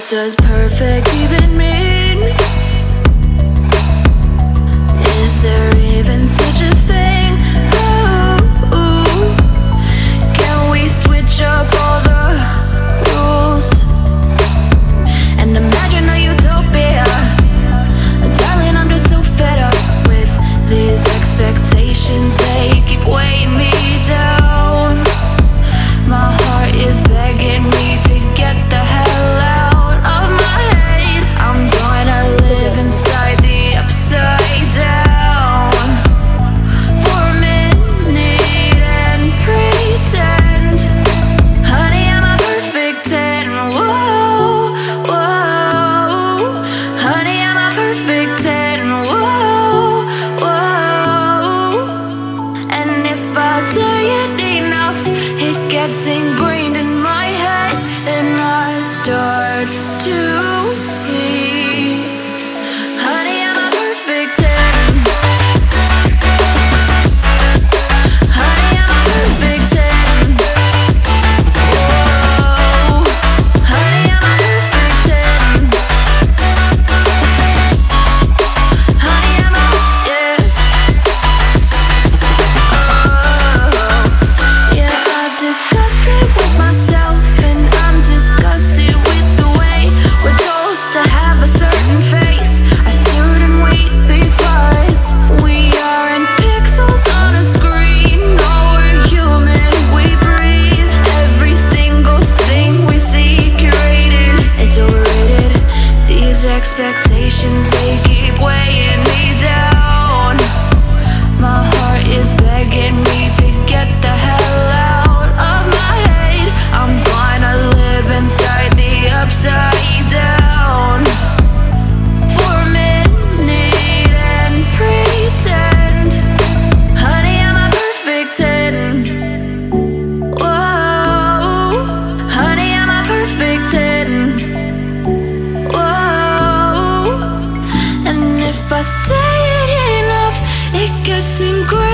does perfect even mean? Is there even such a thing? Ooh, can we switch up all the rules and imagine a utopia? Darling, I'm just so fed up with these expectations. They keep weighing me down. My heart is begging me to get the hell out of my head. I'm gonna live inside the upside down for a minute and pretend, honey, I'm a perfect 10. Whoa, whoa, honey, I'm a perfect 10. Whoa, whoa, and if I say it enough, it gets ingrained in my head, and I start to see, honey, I'm a perfect 10. Honey, I'm a perfect 10. Whoa, honey, I'm a perfect 10. Honey, I'm a, yeah. Yeah, I've discussed it with myself, and I'm disgusted with the way we're told to have a certain face, a certain weight, because we aren't pixels on a screen. No, we're human, we breathe. Every single thing we see curated, it's overrated. These expectations, they keep weighing me down. My heart is begging me to get the hell out of my head. I'm gonna live inside the upside down for a minute and pretend, honey, I'm a perfect 10. Whoa, honey, I'm a perfect 10. Whoa, and if I say it enough, it gets ingrained